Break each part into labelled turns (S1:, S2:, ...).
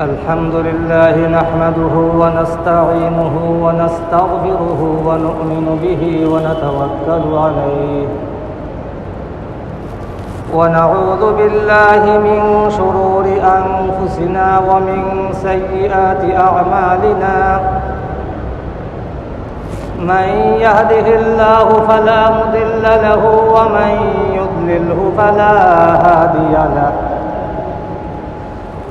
S1: الحمد لله نحمده ونستعينه ونستغفره ونؤمن به ونتوكل عليه ونعوذ بالله من شرور أنفسنا ومن سيئات أعمالنا من يهده الله فلا مضل له ومن يضلله فلا هادي له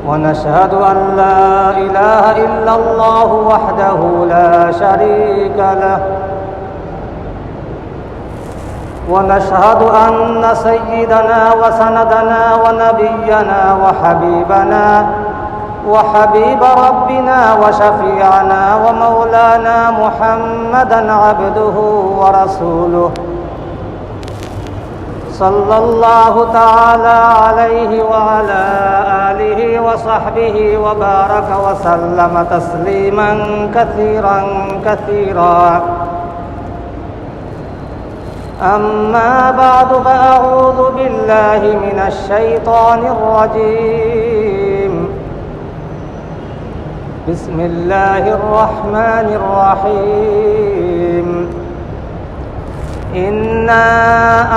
S1: ونشهد أن لا إله إلا الله وحده لا شريك له ونشهد أن سيدنا وسندنا ونبينا وحبيب ربنا وشفيعنا ومولانا محمدا عبده ورسوله صلى الله تعالى عليه وعلى آله وصحبه وبارك وسلم تسليما كثيرا كثيرا أما بعد فأعوذ بالله من الشيطان الرجيم بسم الله الرحمن الرحيم إنا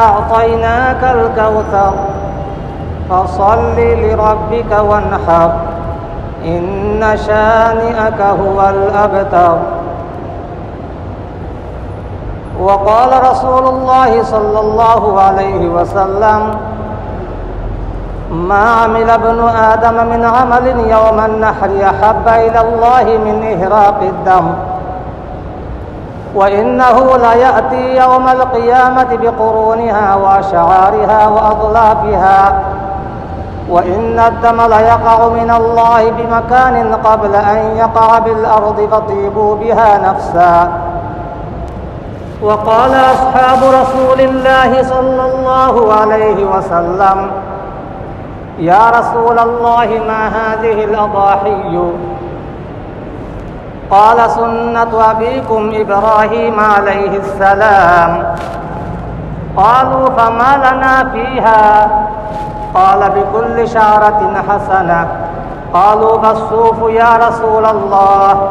S1: أعطيناك الكوثر فصل لربك وانحر إن شانئك هو الأبتر وقال رسول الله صلى الله عليه وسلم ما عمل ابن آدم من عمل يوم النحر أحب إلى الله من إهراق الدم وإنه ليأتي يوم القيامة بقرونها وأشعارها وأضلافها وإن الدم ليقع من الله بمكان قبل أن يقع بالأرض فطيبوا بها نفسا وقال أصحاب رسول الله صلى الله عليه وسلم يا رسول الله ما هذه الأضاحي قال سنة أبيكم إبراهيم عليه السلام قالوا فما لنا فيها قال بكل شعرة حسنة قالوا فالصوف يا رسول الله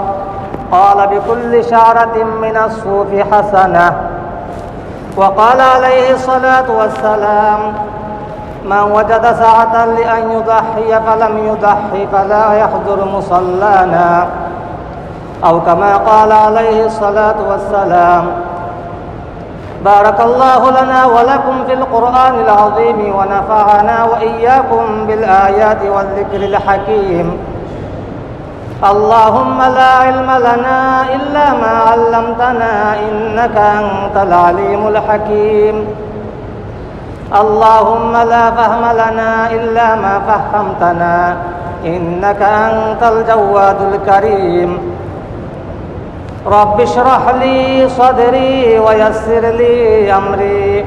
S1: قال بكل شعرة من الصوف حسنة وقال عليه الصلاة والسلام من وجد سعة لأن يضحي فلم يضحي فلا يحضر مصلانا أو كما قال عليه الصلاة والسلام بارك الله لنا ولكم في القرآن العظيم ونفعنا وإياكم بالآيات والذكر الحكيم اللهم لا علم لنا إلا ما علمتنا إنك أنت العليم الحكيم اللهم لا فهم لنا إلا ما فهمتنا إنك أنت الجواد الكريم رب اشرح لي صدري ويسر لي أمري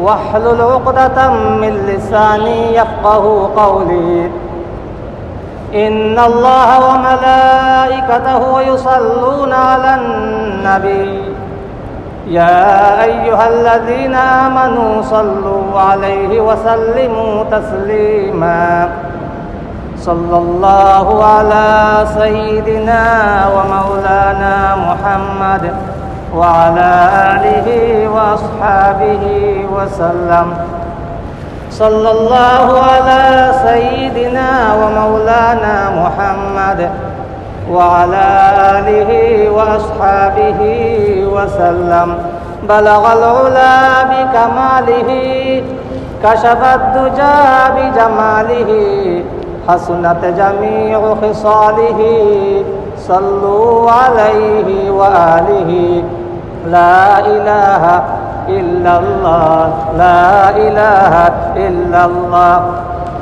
S1: واحلل عقدة من لساني يفقه قولي إن الله وملائكته يصلون على النبي يا أيها الذين آمنوا صلوا عليه وسلموا تسليما صلى الله على سيدنا ومولانا محمد وعلى آله وأصحابه وسلم صلى الله على سيدنا ومولانا محمد وعلى آله وأصحابه وسلم بلغ العلا بكماله كشف الدجى بجماله حسنت جميع خصاله صلوا عليه وآله لا إله إلا الله لا إله إلا الله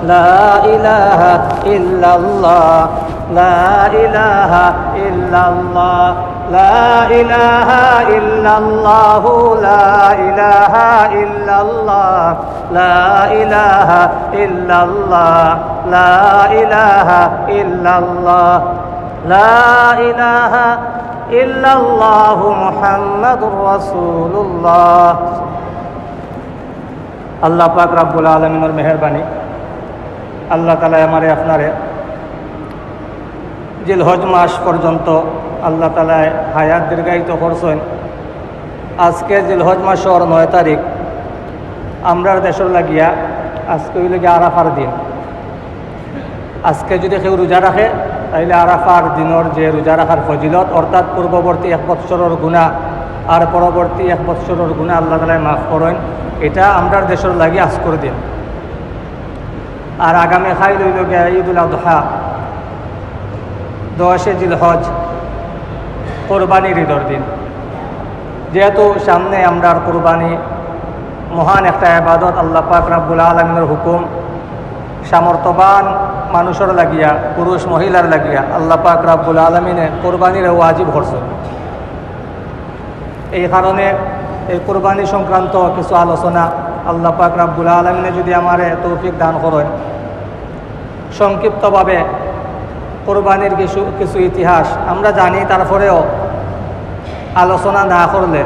S1: لا إله إلا الله لا إله إلا الله لا إله إلا الله لا إله إلا الله لا إله إلا الله لا إله إلا الله لا إله إلا الله محمد رسول الله আল্লাহ পাক রাব্বুল আলামিনের মেহেরবানি আল্লাহ তাআলা আমারে আপনারে জিলহজ মাস পর্যন্ত আল্লাহ তাআলা হায়াত দীর্ঘায়িত করছেন। আজকে জিলহজ মাসের 9 তারিখ আমরার দেশের লাগিয়া আজকে হইল গিয়ে আরাফার দিন। আজকে যদি কেউ রোজা রাখে তাইলে আরাফার দিনের যে রোজা রাখার ফজিলত অর্থাৎ পূর্ববর্তী 1 বৎসরের গুনাহ আর পরবর্তী 1 বৎসরের গুনাহ আল্লাহ তাআলা মাফ করেন, এটা আমরার দেশের লাগি আজকের দিন। আর আগামী খাই হইল গিয়া ঈদুল আযহা 10 জিলহজ কোরবানির ঈদের দিন। যেহেতু সামনে আমরার কোরবানি মহান একটা ইবাদত, আল্লাহ পাক রাব্বুল আলামিনের হুকুম সামর্থ্যবান মানুষের লাগিয়া পুরুষ মহিলার লাগিয়া আল্লাহ পাক রাব্বুল আলামিনে কোরবানির ওয়াজিব করছে। এই কারণে এই কোরবানি সংক্রান্ত কিছু আলোচনা আল্লাহ পাক রাব্বুল আলামিনে যদি আমারে তৌফিক দান করেন, সংক্ষিপ্তভাবে কোরবানির কিছু ইতিহাস আমরা জানি, তারপরেও আলোচনা না করলে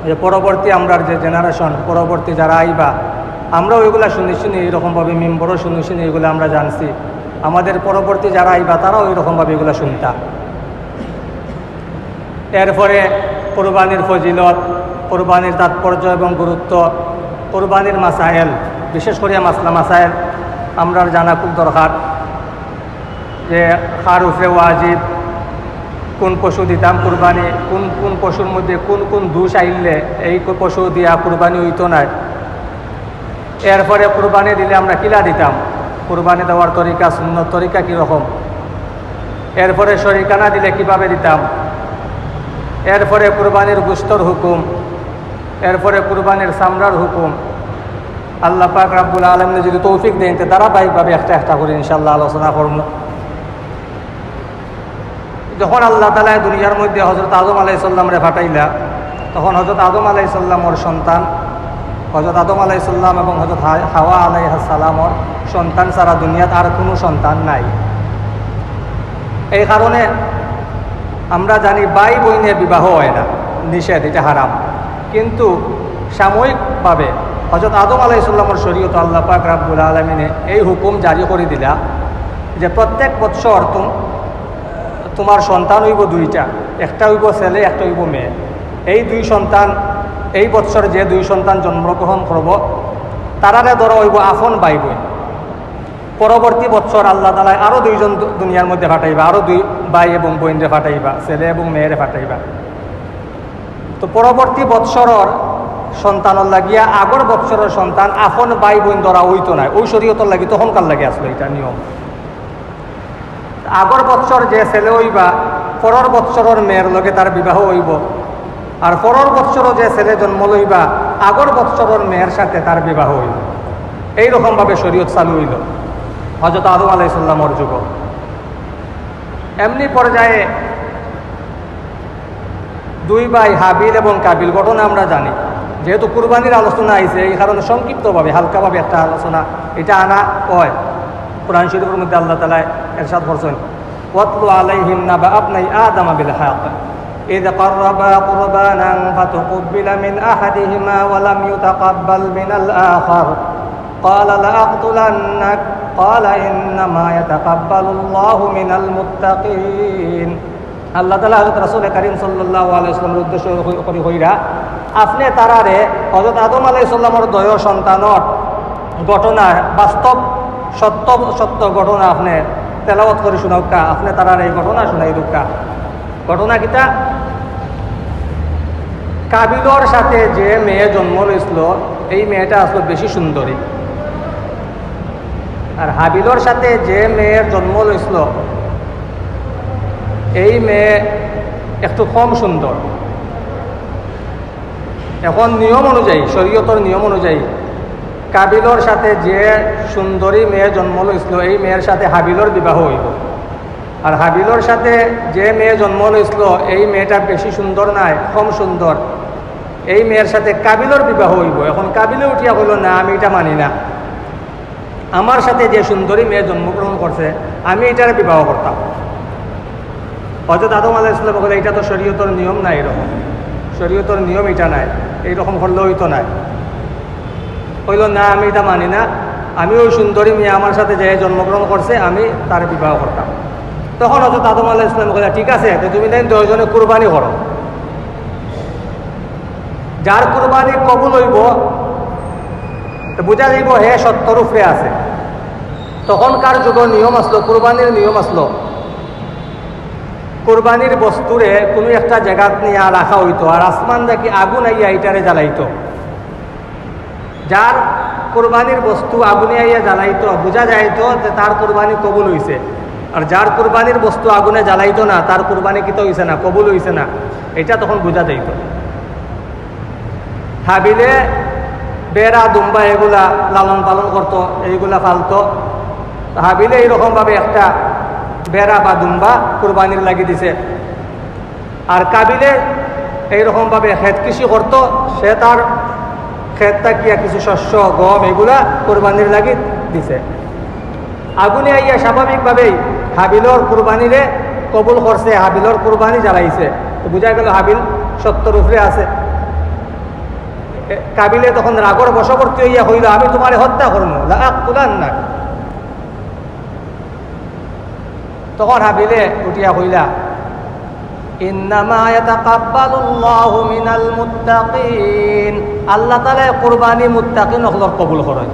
S1: যে পরবর্তী আমরার যে জেনারেশন, পরবর্তী যারা আইবা, আমরা ওইগুলা শুনি এইরকমভাবে মেম্বরও শুনি এইগুলো আমরা জানছি, আমাদের পরবর্তী যারা আইবা তারাও ওইরকমভাবে এগুলো শুনতা। এরপরে কোরবানির ফজিলত, কোরবানির তাৎপর্য এবং গুরুত্ব, কোরবানির মাসাইল, বিশেষ করে মাসাইল আমরার জানা খুব দরকার। যে কার উপরে ওয়াজিব, কোন পশু দিতাম কুরবানি, কোন পশুর মধ্যে কোন দোষ আইলে এই পশু দিয়া কুরবানি হইতো না। এরপরে কুরবানি দিলে আমরা কিলা দিতাম, কুরবানি দেওয়ার তরিকা, সুন্নত তরিকা কীরকম। এরপরে শরিকানা দিলে কিভাবে দিতাম। এরপরে কুরবানির গোশতর হুকুম, এরপরে কুরবানির চামড়ার হুকুম। আল্লাহ পাক রাব্বুল আলামিন যদি তৌফিক দেন তো ধারাবাহিকভাবে একটা করে ইনশাআল্লাহ আলোচনা করব। যখন আল্লাহ তাআলা দুনিয়ার মধ্যে হযরত আদম আলাইহিস সালামরে পাঠাইলা, তখন হযরত আদম আলাইহিস সালামের সন্তান হযরত আদম আলাইহিস সালাম এবং হযরত হাওয়া আলাইহিস সালামের সন্তান ছাড়া দুনিয়াতে আর কোনো সন্তান নাই। এই কারণে আমরা জানি ভাই বোনের বিবাহ হয় না, নিষেধ, এটা হারাম। কিন্তু সাময়িকভাবে হযরত আদম আলাইহিস সালামের শরীয়ত আল্লাহ পাক রাব্বুল আলামিনে এই হুকুম জারি করে দিলা যে প্রত্যেক বৎসর তোমার সন্তান হইব 2টা, একটা হইব ছেলে, একটা হইব মেয়ে। এই 2 সন্তান, এই বৎসর যে 2 সন্তান জন্মগ্রহণ করব তারারে ধরো হইব আপন ভাই বোন। পরবর্তী বৎসর আল্লাহ তাআলা আরও 2 জন দুনিয়ার মধ্যে পাঠাইবা, আরও 2 ভাই এবং বোনরে পাঠাইবা, ছেলে এবং মেয়েরে পাঠাইবা। তো পরবর্তী বৎসরের সন্তানের লাগিয়া আগর বৎসরের সন্তান আপন ভাই বোন ধরা হইতো না, ওই শরীয়তর লাগি তখনকার লাগে আসলো এটা নিয়ম। আগর বৎসর যে ছেলে হইবা পরের বৎসরের মেয়ের লগে তার বিবাহ হইব, আর পরের বৎসরও যে ছেলে জন্ম লইবা আগর বৎসরের মেয়ের সাথে তার বিবাহ হইল। এইরকমভাবে শরীয়ত চালু হইল হযরত আদম আলাইহিস সালামের যুগ। এমনি পর্যায়ে 2 ভাই হাবিল এবং কাবিল ঘটনা আমরা জানি। যেহেতু কুরবানির আলোচনা আইছে এই কারণে সংক্ষিপ্তভাবে হালকাভাবে একটা আলোচনা এটা আনা হয়। কুরআন শরীফের মধ্যে আল্লাহ তাআলা ইরশাদ করছেন, ওয়াতলু আলাইহিম নাবা আবনাই আদম বিল হক إذ قربا قربانا فتقبل من أحدهما ولم يتقبل من الآخر قال لأقتلنك قال إنما يتقبل الله من المتقين। আল্লাহ তাআলা হযরত রাসূল করিম সাল্লাল্লাহু আলাইহি ওয়াসাল্লামের উদ্দেশ্য করে কইরা আপনি তারারে হযরত আদম আলাইহিস সালামের 2 সন্তানের ঘটনা, বাস্তব সত্য ঘটনা আপনি তেলাওয়াত করে শোনাউকা, আপনি তারারে এই ঘটনা শোনাই দুকা। ঘটনা কিতা, কাবিলর সাথে যে মেয়ে জন্ম লইছিল এই মেয়েটা আসলে বেশি সুন্দরী, আর হাবিলর সাথে যে মেয়ের জন্ম লইছিল এই মেয়ে একটু কম সুন্দর। এখন নিয়ম অনুযায়ী, শরীয়তের নিয়ম অনুযায়ী কাবিলর সাথে যে সুন্দরী মেয়ে জন্ম লইছিল এই মেয়ের সাথে হাবিলর বিবাহ হইব, আর হাবিলর সাথে যে মেয়ে জন্ম লইছিল এই মেয়েটা বেশি সুন্দর নাই, কম সুন্দর, এই মেয়ের সাথে কাবিলর বিবাহ হইব। এখন কাবিলে উঠিয়া বলল, না আমি এটা মানি না, আমার সাথে যে সুন্দরী মেয়ে জন্মগ্রহণ করছে আমি এটার বিবাহ করতাম। হযরত আদম আলাইহিস সালাম বলে এটা তো শরীয়তের নিয়ম নাই, এরকম শরীয়তের নিয়ম এটা নাই, এইরকম করলে হইতো নাই। কইল না আমি এটা মানি না, আমি ওই সুন্দরী মেয়ে আমার সাথে যে জন্মগ্রহণ করছে আমি তার বিবাহ করতাম। তখন হযরত আদম আলাইহিস সালাম কইলা ঠিক আছে, তো তুমি তাই 10 জনে কুরবানি করো, যার কুরবানি কবুল হইব তো বোঝা যাইব হে সত্যর উপরে আছে। তখনকার যুগের নিয়ম আসলো, কুরবানির নিয়ম আসলো, কুরবানির বস্তুরে কোনো একটা জায়গাত নিয়ে রাখা হইতো, আর আসমান দেখি আগুন আইয়া এইটারে জ্বালাইতো। যার কুরবানির বস্তু আগুনে আইয়া জ্বালাইতো বোঝা যাইতো যে তার কুরবানি কবুল হইছে, আর যার কুরবানির বস্তু আগুনে জ্বালাইতো না তার কুরবানি কিতো হইছে না, কবুল হইছে না, এটা তখন বোঝা যাইত। হাবিলে বেড়া দুম্বা এগুলা লালন পালন করতো, এইগুলা ফালতো। হাবিলে এইরকমভাবে একটা বেড়া বা দুম্বা কুরবানির লাগি দিছে, আর কাবিলে এইরকমভাবে ক্ষেত কৃষি করতো, সে তার ক্ষেত তাকিয়া কিছু শস্য গম এগুলা কুরবানির লাগি দিছে। আগুনে আইয়া স্বাভাবিকভাবেই হাবিলর কুরবানিরে কবুল করছে, হাবিলর কুরবানি জ্বালাইছে, তো বোঝা গেল হাবিল সত্যর উপরে আছে। কাবিলে তখন রাগর বশবর্তী হইয়া হইল আমি তোমারে হত্যা করবো, না। তখন হাবিলে উঠিয়া হইলা ইন্নামা ইয়াতাকাব্বালুল্লাহু মিনাল মুত্তাকিন, আল্লাহ তাআলা কুরবানি মুত্তাকিন হলর কবুল করেন।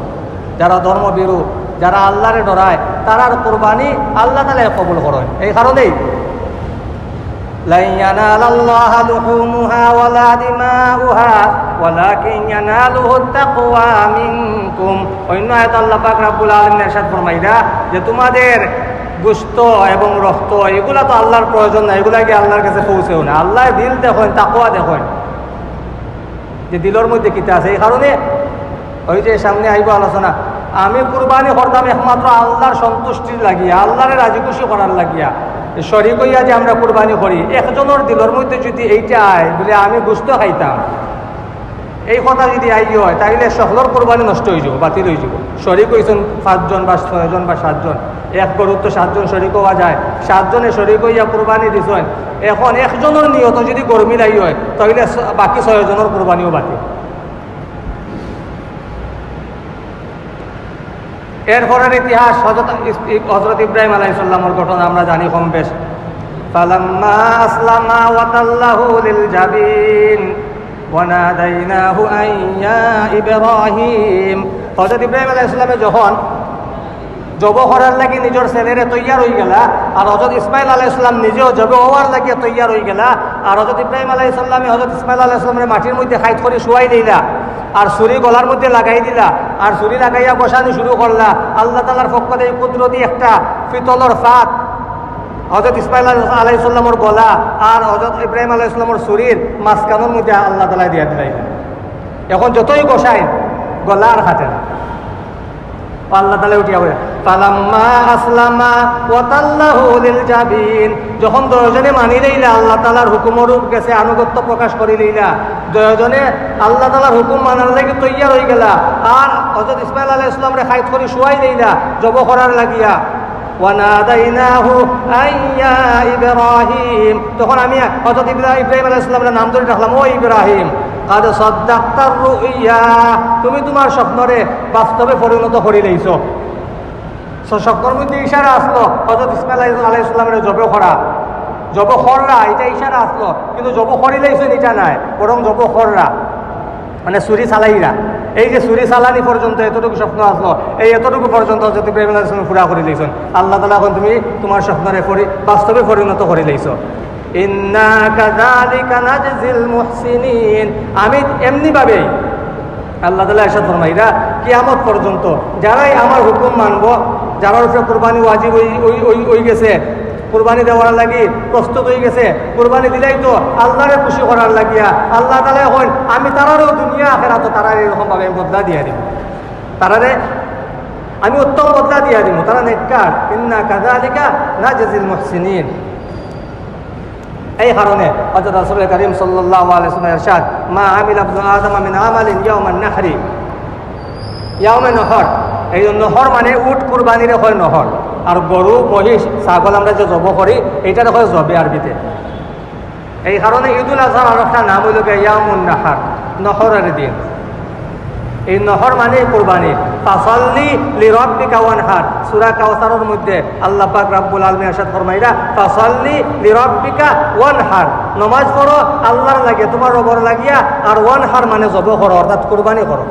S1: যারা ধর্মভীরু, যারা আল্লাহরে ডরায়, তারার কুরবানি আল্লাহ তাআলা কবুল করেন। এই কারণেই লা ইয়ানালাল্লাহু লুহুমুহা ওয়ালা দিমাউহা ওয়ালাকিন ইয়ানালুহুত তাকওয়া মিনকুম। অন্য আয়াত আল্লাহ পাক রব্বুল আলামিন ইরশাদ ফরমাইরা যে তোমাদের গোশত এবং রক্ত এগুলা তো আল্লাহর প্রয়োজন না, এগুলা কি আল্লাহর কাছে পৌঁছেও না। আল্লাহ দিল দেখেন, তাকওয়া দেখেন যে দিলের মধ্যে কিতা আছে। এই কারণে ওই যে সামনে আইব আলোচনা, আমি কুরবানি করতাম একমাত্র আল্লাহর সন্তুষ্টির লাগিয়া, আল্লাহরে রাজি খুশি করার লাগিয়া। শরীক হইয়া যে আমরা কুরবানি করি, একজনের দিলের মধ্যে যদি এইটা আয় বলে আমি গোশত খাইতাম, এই কথা যদি আই হয় তাইলে সকলের কোরবানি নষ্ট হয়ে যাব, বাতিল হয়ে যাব। শরিক হয়েছেন 5 জন বা 6 জন বা 7 জন, এক গরুর তো 7 জন শরিক হওয়া যায়, 7 জনে শরিক হইয়া কোরবানি দিছেন। এখন একজনের নিয়ত যদি গরমি লাই হয় তাহলে বাকি 6 জনের কোরবানিও বাতিল। এরপরের ইতিহাস হযরত ইব্রাহিম আলাইহিস সালামের ঘটনা আমরা জানি কম বেশ। ফালাম্মা আসলামা ওয়া তাল্লাহু লিল জাবিন ওয়ানাদাইনাহু আইয়া ইব্রাহিম। হযরত ইব্রাহিম আলাইহিস সালামে যখন জব করার লাগি নিজের ছেলেরে তৈয়ার হয়ে গেলা, আর হযরত ইসমাইল আলাইহিস সালাম নিজেও জব হওয়ার লাগি তৈয়ার হয়ে গেলা, আর হযরত ইব্রাহিম আলাইহিস সালামে হযরত ইসমাইল আলাইহিস সালামের মাটির মধ্যে খাইত করে শুয়াই দিলা, আর ছুরি গলার মধ্যে লাগাই দিলা, আর ছুরি লাগাইয়া বসানি শুরু করলা। আল্লাহ তাআলার পক্ষ থেকে কুদরতি একটা পিতলের ফাত হযরত ইসমাইল আলাইহিস সালামের গলা আর হযরত ইব্রাহিম আলাইহিস সালামের ছুরির মাঝখানের মধ্যে আল্লাহ তাআলা দিয়া দিলেন। এখন যতই বসাই গলা আর হাতে না, আল্লাহ তাআলা উঠিয়া বলে ফালাম্মা আসলামা ওয়া তাল্লাহু লিল জাবিন। যখন দুজনে মানি লইলা, আল্লাহ তাআলার হুকুমের উপর গেছে আনুগত্য প্রকাশ করে লইলা, দুজনে আল্লাহ তাআলার হুকুম মানার লাগি তৈয়ার হয়ে গেলা, আর হযরত ইসমাইল আলাইহিস সালামরে খাইত করে শুয়াই দিলা জব করার লাগিয়া। ওয়ানাদাইনাহু আইয়া ইব্রাহিম, তখন আমি হযরত ইব্রাহিম আলাইহিস সালামের নাম ধরে রাখলাম, ও ইব্রাহিম কাদ সাদ্দাক্তার রুইয়া, তুমি তোমার স্বপ্নরে বাস্তবে পরিণত করে লইছো। স্বপ্নের মধ্যে ইশারা আসলো হযরত ইসমাইল আলাইহিস সালামের জব খররা, এটা ইশারা আসলো, কিন্তু জব করি লইছেন এটা নাই, বরং জব খররা মানে ছুরি চালাইরা। এই যে ছুরি চালানি পর্যন্ত এতটুকু স্বপ্ন আসলো, এই এতটুকু পর্যন্ত যদি ইব্রাহিম আলাইহিস সালাম পুরা করে লইছেন। আল্লাহ তাআলা এখন তুমি তোমার স্বপ্নরে বাস্তবে পরিণত করে লইছো। ইন্না কাযালিকা নাজজিল মুহসিনিন, আমি এমনি ভাবে আল্লাহ তাআলা ইরশাদ ফরমাইরা কিয়ামত পর্যন্ত যারাই আমার হুকুম মানব, যারা উপরে কুরবানি ওয়াজিব হয়ে গেছে, কুরবানি দেওয়ার লাগি প্রস্তুত হয়ে গেছে, কুরবানি দিলেই তো আল্লাহরে খুশি করার লাগিয়া, আল্লাহ তাআলা এখন আমি তারারও দুনিয়া আখিরাত তারা এরকমভাবে বদলা দিয়া দিব, তারারে আমি উত্তম বদলা দিয়া দিব, তারা নেককার। ইন্না কাযালিকা নাজজিল মুহসিনিন। এই কারণে হযরত রাসূল করিম সাল্লাল্লাহু আলাইহি ওয়াসাল্লাম ইরশাদ মা আমিলা ইবনু আদম মিন আমালিন ইয়াওমান নাহরি, ইয়াওমে নহর। এই নহর মানে উট কুরবানিরে হয় নহর, আর গরু মহিষ ছাগল আমরা যে জব করি এইটার হয় জবে আরবিতে। এই কারণে ঈদুল আজহার আর একটা নাম হইল ইয়ামুন নাহার, নহরের দিন। এই নহর মানে কোরবানি। ফাসাল্লি লিরাব্বিকা ওয়ানহার, সূরা কাউসারের মধ্যে আল্লাহ পাক রব্বুল আলামিন ইরশাদ ফরমাইরা ফাসাল্লি লিরাব্বিকা ওয়ানহার, নামাজ পড়ো আল্লাহর লাগিয়া, তোমার রবের লাগিয়া, আর ওয়ানহার মানে জব করো, অর্থাৎ কোরবানি করো।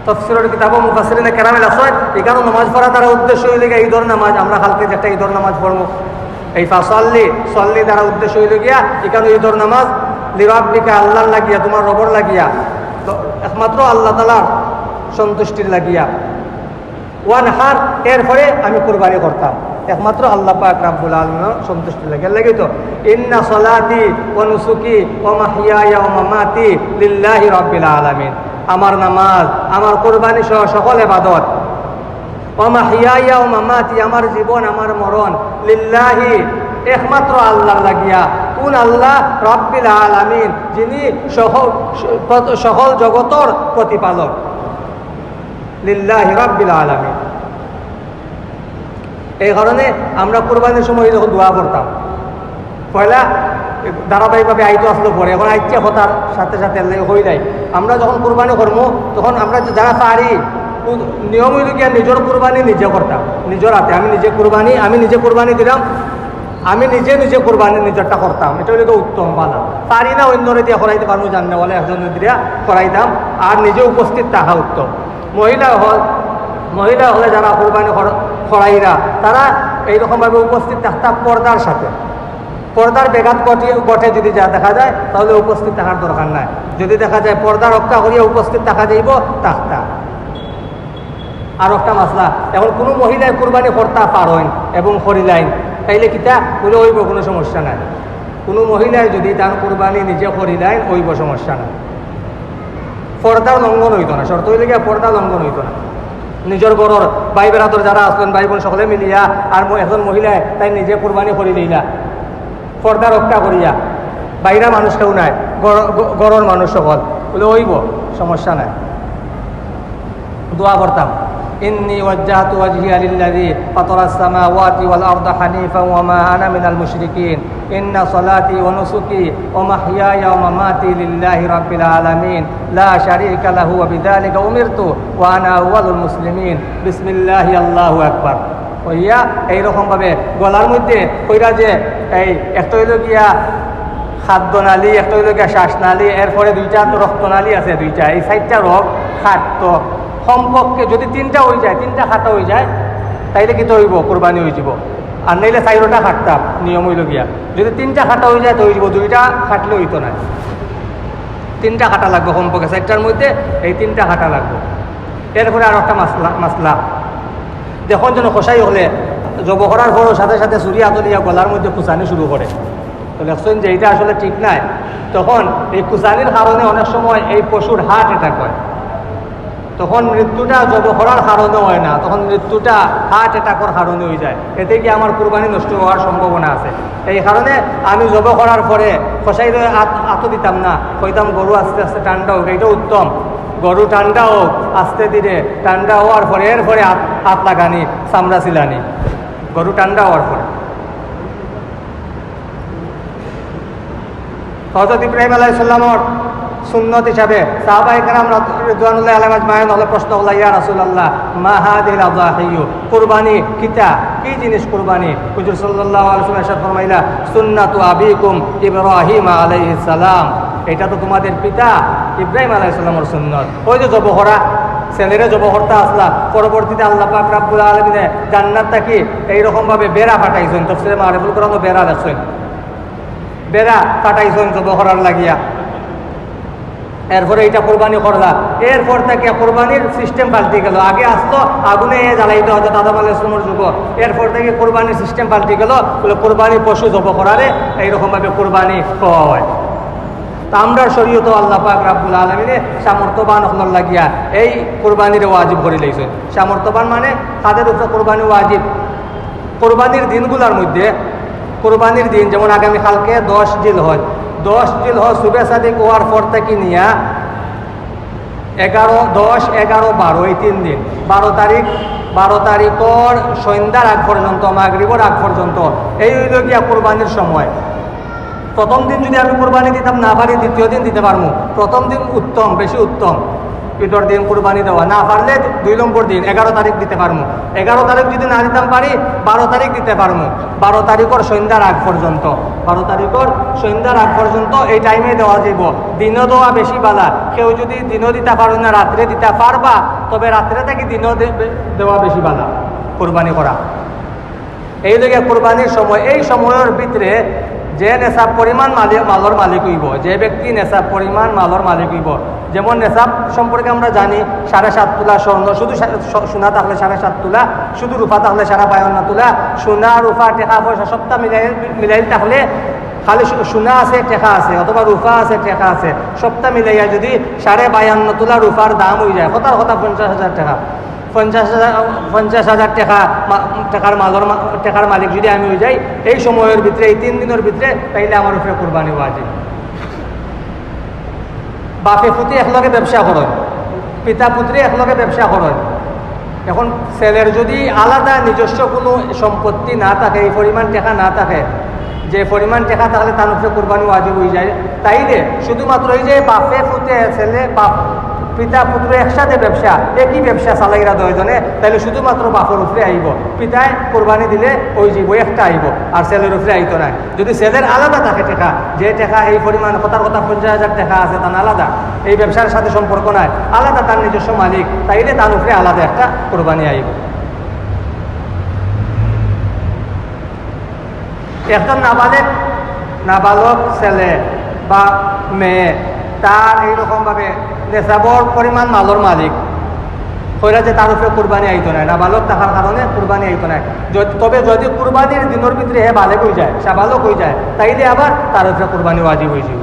S1: তাফসীরের কিতাব মুফাসসিরিনে কেরামেল আছে এখানে নামাজ পড়া দ্বারা উদ্দেশ্য হইলে ঈদের নামাজ, আমরা কালকে একটা ঈদের নামাজ পড়বো। এই ফাসাল্লি সল্লি দ্বারা উদ্দেশ্য হইল গিয়া এখানে ঈদের নামাজ লিরাব্বিকা আল্লাহর লাগিয়া, তোমার রবের লাগিয়া, তো একমাত্র আল্লাহ তাআলার সন্তুষ্টির লাগিয়া। ওয়ানহার এরপরে আমি কুরবানি করতাম একমাত্র আল্লাহ পাক রব্বুল আলামিনের সন্তুষ্টির লাগিয়া। লাগি তো ইন্না সলাতি ওয়া নুসুকি ওয়া মাহইয়ায়া ওয়া মামাতি লিল্লাহি রাব্বিল আলামিন, আমার নামাজ, আমার কুরবানি সহ সকল ইবাদত, ওয়া মাহইয়ায়া ওয়া মামাতি, আমার জীবন আমার মরণ, লিল্লাহি একমাত্র আল্লাহর লাগিয়া। কোন আল্লাহ? রাব্বিল আলামিন, যিনি সকল জগতের প্রতিপালক। লিল্লাহি রাব্বিল আলামিন। এই কারণে আমরা কুরবানির সময় যখন দোয়া করতাম, পয়লা ধারাবাহিকভাবে আইতো আসলো পরে, এখন আইতে হতার সাথে সাথে হয়ে যায়। আমরা যখন কুরবানি করবো তখন আমরা যারা পারি নিয়ম হইল গিয়া নিজের কুরবানি নিজে করতাম, নিজের হাতে। আমি নিজে কুরবানি দিলাম, আমি নিজে কুরবানি নিজেরটা করতাম, এটা হইলে উত্তম বালা। পারি না অন্যরে দিয়ে করাইতে পারবো, জানলে বলে একজন দিয়া করাইতাম, আর নিজে উপস্থিত থাকা উত্তম। মহিলা হলে যারা কুরবানি করাইরা তারা এইরকমভাবে উপস্থিত থাকতাম পর্দার সাথে। পর্দার বেঘাত ঘটে যদি যা দেখা যায় তাহলে উপস্থিত থাকার দরকার নাই। যদি দেখা যায় পর্দা রক্ষা করিয়া উপস্থিত থাকা যাইব তাহতা। আর একটা মাসলা, এখন কোনো মহিলায় কুরবানি করতে পারেন এবং করিলাইন, তাইলে কিতা বলে হইব, কোনো সমস্যা নাই। কোনো মহিলায় যদি তার কুরবানি নিজে করিলাইন হইব, সমস্যা নাই। পর্দার লঙ্ঘন হইত না, শর্ত হইলে গিয়া পর্দা লঙ্ঘন হইত না। নিজের ঘরের ভাই বেড়াতর যারা আসলেন, ভাই বোন সকলে মিলিয়া, আর একজন মহিলায় তাই নিজে কুরবানি করি দিলা পর্দা রক্ষা করিয়া, বাইরা মানুষ কেউ নাই, ঘরের মানুষ সকল বলে হইব, সমস্যা নাই। দোয়া করতাম ইন্নী ওয়াজ্জাহতু ওয়াজহিয়া লিল্লাযী ফাতারাস সামাওয়াতি ওয়াল আরদা হানিফান ওয়া মা আনা মিনাল মুশরিকিন ইন্না সলাতি ওয়া নুসুকি ওয়া মাহইয়ায়া ওয়া মামাতি লিল্লাহি রাব্বিল আলামিন লা শারীকা লাহু ওয়া বিযালিকা উমিরতু ওয়া আনা আউয়ালুল মুসলিমিন বিসমিল্লাহি আল্লাহু আকবার। হইয়া এইরকমভাবে গলার মধ্যে কইরা যে এই একটা হইল গিয়া খাদ্য নালী, একটা হইল গিয়া শ্বাসনালী, এরপরে দুইটা রক্তনালী আছে, দুইটা, এই 4টা রোগ খাদ্য সম্পর্কে যদি 3টা হয়ে যায়, 3টা খাটা হয়ে যায়, তাইলে কিন্তু হইব কোরবানি হয়ে যাব। আর নাইলে 4টা খাটতাম, নিয়ম হইল গিয়া। যদি 3টা খাটা হয়ে যায় তো হয়ে যাব, 2টা খাটলে হইতো না। 3টা খাটা লাগবে সম্পর্কে, 4টার মধ্যে এই 3টা খাটা লাগবে। এরপরে আর একটা মাসলা, যখন যেন খসাই হলে জব করার পরও সাথে সাথে চুরি আতলিয়া গলার মধ্যে খুঁচানি শুরু করে, তো দেখছেন যে এটা আসলে ঠিক নাই। তখন এই খুঁচানির কারণে অনেক সময় এই পশুর হার্ট অ্যাটাক হয়, তখন মৃত্যুটা জব করার কারণে হয় না, তখন মৃত্যুটা হার্ট অ্যাটাকের কারণে হয়ে যায়। এতে কি আমার কুরবানি নষ্ট হওয়ার সম্ভাবনা আছে। এই কারণে আমি জব করার পরে খসাই আত দিতাম না, কইতাম গরু আস্তে আস্তে ঠান্ডা হোক, এটা উত্তম। গরু ঠান্ডা হোক, আস্তে ধীরে ঠান্ডা হওয়ার পরে এরপরে হাত লাগানি, চামড়া ছিলানি, গরু ঠান্ডা হওয়ার পরে। হযরত ইব্রাহিম আলাইহিস সালামের সুন্নত হিসাবে সাহাবায়ে কেরাম রিদওয়ানুল্লাহি আলাইহিম আজমাইন হলে প্রশ্ন হলো, ইয়া রাসূলুল্লাহ মা হাদিহিল আযাহিয়্যু, কুরবানি কিতা, কি জিনিস কুরবানি? হুজুর সাল্লাল্লাহু আলাইহি ওয়াসাল্লাম ইরশাদ ফরমাইলা সুন্নাতু আবিকুম ইব্রাহিম আলাইহিস সালাম, এটা তো তোমাদের পিতা ইব্রাহিম আলাইহিস সালামের সুন্নত। ওই যে জব করা, ছেলেরে জব করতে আসলা, পরবর্তীতে আল্লাহ পাক রব্বুল আলামিন জান্নাত থেকে এইরকমভাবে বেড়া পাঠাইছেন, তাফসীরে মারিফুল কোরআন বেড়া লেখছেন, বেড়া পাঠাইছেন জব করার লাগিয়া। এরপরে এটা কোরবানি করলা, এরপর থেকে কোরবানির সিস্টেম পাল্টে গেল। আগে আসতো আগুনে জ্বালাইতে হতো আদম আলাইহিস সালামের যুগ, এরপর থেকে কোরবানির সিস্টেম পাল্টে গেল, বলে কোরবানি পশু জব করারে এইরকমভাবে কোরবানি পাওয়া হয়। তা আমরা শরীয়ত আল্লাহ পাক রব্বুল আলামিনে সামর্থ্যবান হল লাগিয়া এই কোরবানির ওয়াজিব করে লইছেন। সামর্থ্যবান মানে তাদের উপরে কোরবানি ওয়াজিব। কোরবানির দিনগুলোর মধ্যে, কোরবানির দিন যেমন আগামী কালকে 10 জিলহজ, 10 জিলহজ সুবে সাদিক হওয়ার পর থেকে নিয়া 11, 10, 11, 12 এই 3 দিন, 12 তারিখর সন্ধ্যার আগ পর্যন্ত, মাগরিবের আগ পর্যন্ত এই হইল গিয়া কোরবানির সময়। প্রথম দিন যদি আমি কুরবানি দিতাম না পারি, দ্বিতীয় দিন দিতে পারবো। প্রথম দিন উত্তম, বেশি উত্তম ঈদের দিন কুরবানি দেওয়া। না পারলে 2 নম্বর দিন 11 তারিখ দিতে পারবো। 11 তারিখ যদি না দিতাম পারি 12 তারিখ দিতে পারবো। 12 তারিখের সন্ধ্যার আগ পর্যন্ত, 12 তারিখের সন্ধ্যার আগ পর্যন্ত এই টাইমে দেওয়া যাব। দিনও দেওয়া বেশি বালা। কেউ যদি দিনও দিতে পারো না, রাত্রে দিতে পারবা, তবে রাত্রে থেকে দিনও দেওয়া বেশি বালা কুরবানি করা। এই দিকে কুরবানির সময়, এই সময়ের ভিতরে যে নেশাব পরিমাণ মালর মালিক হইব, যে ব্যক্তি নেশাব পরিমাণ মালর মালিক হইব, যেমন নেশাব সম্পর্কে আমরা জানি 7.5 তোলা স্বর্ণ, শুধু সোনা থাকলে 7.5 তোলা, শুধু রূপা থাকলে 52 তোলা, সোনা রূপা টেকা পয়সা সবটা মিলাই থাকলে, খালি সোনা আছে টেকা আছে অথবা রূপা আছে টেকা আছে, সবটা মিলাইয়া যদি 52.5 তোলা রূপার দাম হয়ে যায়, হতার 50,000 টাকা, 50,000 টাকার টাকার মালিক যদি আমি হয়ে যাই এই সময়ের ভিতরে, এই 3 দিনের ভিতরে, তাইলে আমার উপরে কুরবানি ওয়াজিব। বাপে পুতি একলগে ব্যবসা করেন, পিতা পুত্রে একলগে ব্যবসা করেন। এখন ছেলের যদি আলাদা নিজস্ব কোনো সম্পত্তি না থাকে, এই পরিমাণ টাকা না থাকে, যে পরিমাণ টাকা থাকলে তার উপরে কুরবানি ওয়াজিব হয়ে যায়, তাইলে শুধুমাত্র এই যে বাপে পুতে ছেলে পিতা পুত্র একসাথে ব্যবসা, একই ব্যবসা চালাইরা 2 জনে, তাইলে শুধুমাত্র বাপর উপরে আইব। পিতায় কোরবানি দিলে ওই জীব একটা আইব, আর ছেলের উপরে আইতো না। যদি ছেলের আলাদা থাকে টাকা, যে টাকা এই পরিমাণ কথা 50,000 টাকা আছে, তার আলাদা, এই ব্যবসার সাথে সম্পর্ক নাই, আলাদা তার নিজস্ব মালিক, তাইলে তার উপরে আলাদা একটা কোরবানি আইব। একজন নাবালক ছেলে বা মেয়ে, তার এইরকমভাবে নেশাবর পরিমাণ মালর মালিক হইরা যে তার উপরে কুরবানি আইতো না, নাবালক থাকার কারণে কুরবানি আইতো না। তবে যদি কুরবানির দিনের ভিতরে হে বালেক হয়ে যায়, সাবালক হয়ে যায়, তাইলে আবার তার উপরে কুরবানি ওয়াজিব হয়ে যাব।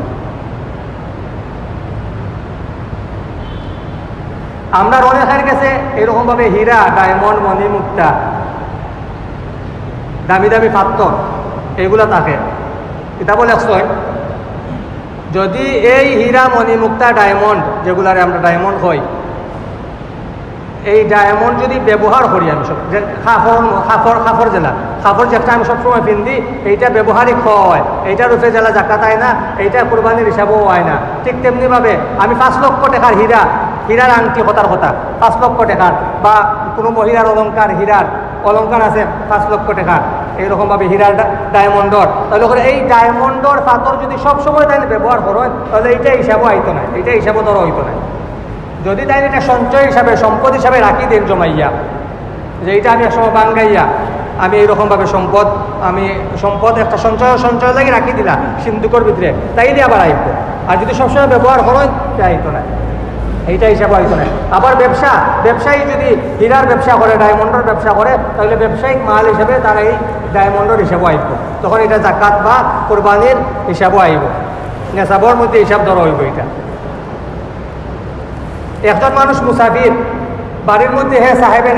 S1: আমরা অনেকের কাছে এরকমভাবে হীরা, ডায়মন্ড, মণি, মুক্তা, দামি দামি পাত্র এগুলা থাকে। এটা বলে যদি এই হীরা, মণি, মুক্তা, ডায়মন্ড, যেগুলারে আমরা ডায়মন্ড হই, এই ডায়মন্ড যদি ব্যবহার করি, আমি সব খাফর জেলা খাফর যেটা আমি সবসময় পিন্ধি, এইটা ব্যবহারিক হয়, এইটার উপরে জেলা জাকাত আয় না, এইটা কুরবানির হিসাবও হয় না। ঠিক তেমনিভাবে আমি 5 লক্ষ টাকার হীরার আংটি, হতার কথা 5 লক্ষ টাকার, বা কোনো মহিলার হীরার অলঙ্কার আছে 5 লক্ষ টাকার, এইরকমভাবে হীরার, ডায়মন্ডর, তাহলে এই ডায়মন্ডর পাথর যদি সবসময় তাই ব্যবহার করেন, তাহলে এইটা হিসাবও আইতো না, এইটা হিসাবও ধরো হইতো না। যদি তাই এটা সঞ্চয় হিসাবে, সম্পদ হিসাবে রাখি দেন জমাইয়া, যে এইটা আমি একসময় বাঙ্গাইয়া আমি এইরকমভাবে সম্পদ একটা সঞ্চয় লাগে রাখি দিলাম সিন্ধুকর ভিতরে, তাইলে আবার আইব। আর যদি সবসময় ব্যবহার করেন, তা আইতো না, এইটা হিসাবে হইতো না। আবার ব্যবসায়ী যদি হীরার ব্যবসা করে, ডায়মন্ডের ব্যবসা করে, তাহলে ব্যবসায়িক মাল হিসেবে তারা এই ডায়মন্ডের হিসাবও আইব, তখন এটা জাকাত বা কোরবানির হিসাবও আইব, নেশাবর মধ্যে হিসাব ধরা হইব। এটা একজন মানুষ মুসাফির, বাড়ির মধ্যে হে সাহেবে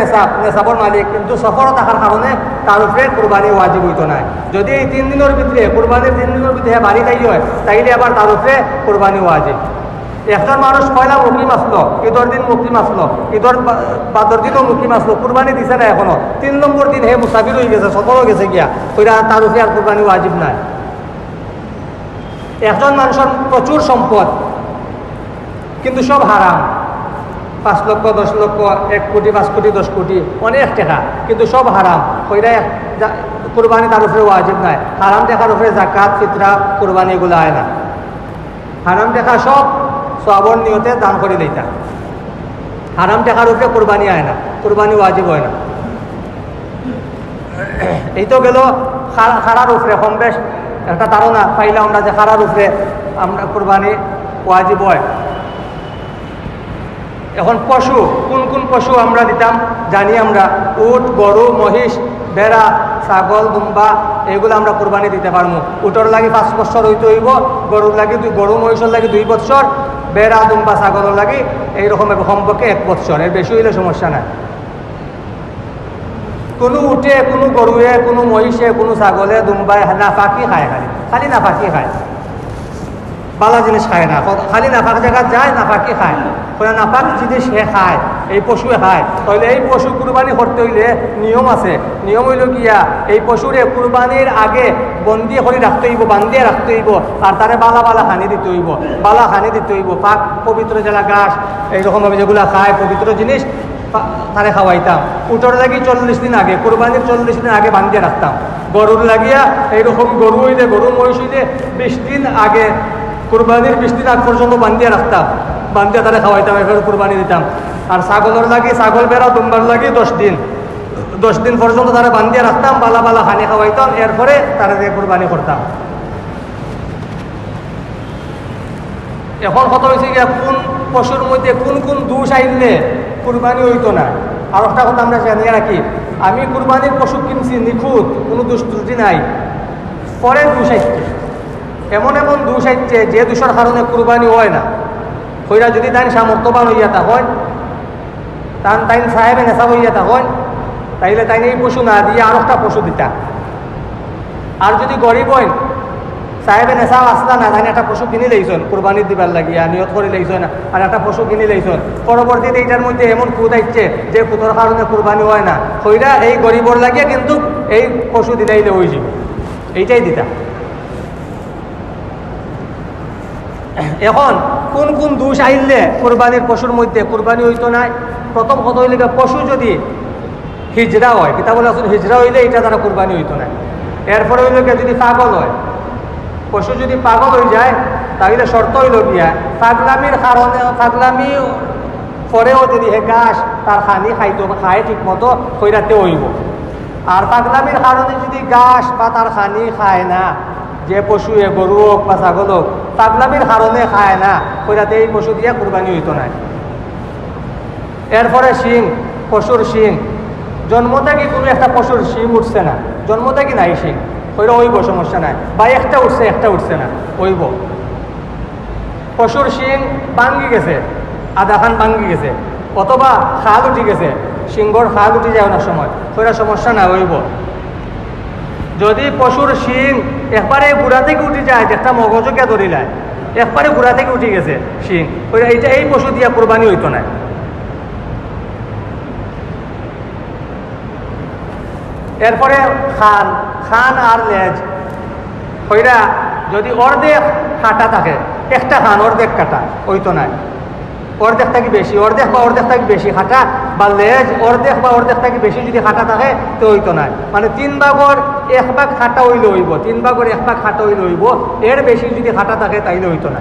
S1: নেশাবর মালিক, কিন্তু সফরও থাকার কারণে তার উপরে কোরবানি ওয়াজিব হইতো না। যদি এই 3 দিনের ভিতরে, কোরবানির 3 দিনের ভিতরে বাড়ি তাই হয়, তাইলে আবার তার উপরে কোরবানি ওয়াজিব। একজন মানুষ পয়লা মুকিম আসলো, ঈদের দিন মুকিম আসলো, ঈদের বাদর দিনও মুকিম আসলো, কুরবানি দিছে না এখনো, 3 নম্বর দিন হে মুসাফির হয়ে গেছে, সফরও গেছে গিয়া, ওইটা তার উপরে আর কুরবানি ওয়াজিব নাই। একজন মানুষের প্রচুর সম্পদ, কিন্তু সব হারাম, 5 লক্ষ, 10 লক্ষ, 1 কোটি, 5 কোটি, 10 কোটি, অনেক টাকা, কিন্তু সব হারাম, ওইটা কুরবানি তার উপরে ওয়াজিব নাই। হারাম টাকার উপরে জাকাত, ফিতরা, কুরবানি এগুলো আয় না। হারাম টাকা সব সওয়াবের নিয়তে দান করে দিতা, হারাম টাকার উপরে কুরবানি আয় না, কুরবানি ওয়াজিব হয় না। এই তো গেল খারার উপরে, কম বেশ একটা ধারণা পাইলাম আমরা যে খারার উপরে আমরা কুরবানি ওয়াজিব হয়। এখন পশু, কোন কোন পশু আমরা দিতাম জানি আমরা, উট, গরু, মহিষ, ভেড়া, ছাগল, দুম্বা, এগুলো আমরা কোরবানি দিতে পারবো। উটর লাগে 5 বছর হইতে হইব, গরুর লাগে গরু মহিষের লাগে 2 বছর, ভেড়া, দুম্বা, ছাগলের লাগে এইরকম কমপক্ষে 1 বছর, এর বেশি হইলে সমস্যা নাই। কোনো উঠে, কোনো গরুয়ে, কোনো মহিষে, কোনো ছাগলে, দুম্বায় নাফাকি খায়, খালি নাফাকি খায়, ভালো জিনিস খায় না, খালি নাফাক জায়গা যায়, নাফাকি খায়। ওরা নাপাক জিনিস সে খায়, এই পশুয়ে খায়, তাহলে এই পশু কুরবানি করতে হইলে নিয়ম আছে। নিয়ম হইল গিয়া এই পশুরে কুরবানির আগে বন্দি করে রাখতে হইব, বান্ধিয়ে রাখতে হইব, আর তারে বালা বালা হানি দিতে হইব, বালা হানি দিতে হইব। পাক পবিত্র জেলা ঘাস এইরকমভাবে যেগুলা খায় পবিত্র জিনিস তারে খাওয়াইতাম। উটোর লাগি 40 দিন আগে, কুরবানির 40 দিন আগে বান্ধিয়ে রাখতাম। গরুর লাগিয়া এইরকম গরু হইলে, গরু মহিষ হইলে 20 দিন আগে, কুরবানির 20 দিন আগ পর্যন্ত বান্ধিয়ে রাখতাম, বান্ধিয়ে তারা খাওয়াইতাম, এরপরে কুরবানি দিতাম। আর ছাগলের লাগি, ছাগল বেড়া দুম্বার লাগি 10 দিন পর্যন্ত তারা বান্ধিয়ে রাখতাম, বালা বালা হানি খাওয়াইতাম, এরপরে তারা দিয়ে কুরবানি করতাম। এখন কথা হয়েছে গিয়া কোন পশুর মধ্যে কোন কোন দোষ আইলে কুরবানি হইতো না। আর একটা কথা আমরা জানিয়ে রাখি, আমি কুরবানির পশু কিনছি নিখুঁত, কোনো দোষ ত্রুটি নাই, পরে দোষ আইছে, এমন এমন দোষ আইছে যে দোষের কারণে কুরবানি হয় না। হইরা যদি তাই সামর্থ্যবান হইয়া তা হয়, তাই সাহেবে নেশা হইয়া তা হয়, তাইলে তাই এই পশু না দিয়ে আর একটা পশু দিতা। আর যদি গরিব হয়, সাহেবে নেশা আসলা না, তাই একটা পশু কিনে লইছেন কুরবানি দিবার লাগিয়া, নিয়ত করে লইছেন, আর একটা পশু কিনে লইছেন, পরবর্তীতে এইটার মধ্যে এমন খুদ আইছে যে খুদের কারণে কুরবানি হয় না, হইরা এই গরিবর লাগিয়া কিন্তু এই পশু দিলাইলে হয়ে যাবে, এইটাই দিতা। এখন কোন কোন দোষ আইলে কুরবানির পশুর মধ্যে কুরবানি হইতো না। প্রথম কথা হইলে পশু যদি হিজড়া হয়, কিতা বলে আসলে হিজড়া হইলে এটা দ্বারা কুরবানি হইতো না। এরপরে হইল যদি পাগল হয়, পশু যদি পাগল হয়ে যায়, তাহলে শর্ত হইল গিয়া পাগলামির কারণে, পাগলামি পরেও যদি হে ঘাস তার খানি খাইতো, খায় ঠিক মতো হইরাতে হইব। আর পাগলামির কারণে যদি ঘাস বা তার খানি খায় না, যে পশু গরু হোক বা ছাগল হোক, পাগলামির কারণে খায় না, হইরাতে এই পশু দিয়ে কুরবানি হইতো না। এরপরে শিং, পশুর শিং, জন্ম থেকে কোনো একটা পশুর শিং উঠছে না, জন্ম থেকে নাই শিং, হইলে হইব, সমস্যা নাই। বা একটা উঠছে না, হইব। পশুর শিং ভাঙ্গি গেছে, আধা খান ভাঙ্গি গেছে, অথবা খাল উঠি গেছে, সিংহর খাল উঠি যায় অনেক সময়, হইলে সমস্যা না, হইব। যদি পশুর শিং একবারে গুড়া থেকে উঠে যায়, একটা মগজকে ধরিলায়, একবারে গুড়া থেকে উঠে গেছে শিং, হইলে এইটা এই পশু দিয়া কুরবানি হইতো না। এরপরে খান, খান আর লেজ, হইরা যদি অর্ধেক কাটা থাকে, একটা খান অর্ধেক কাটা হইতো না, অর্ধেক থাকি বেশি, অর্ধেক বা অর্ধেক থাকি বেশি খাটা, বা লেজ অর্ধেক বা অর্ধেক থাকি বেশি যদি খাটা থাকে তো হইতো না। মানে 3 ভাগের 1 ভাগ খাটা হইলে হইব, 3 ভাগের 1 ভাগ খাটা হইলে হইব, এর বেশি যদি খাটা থাকে তাইলে হইতো না।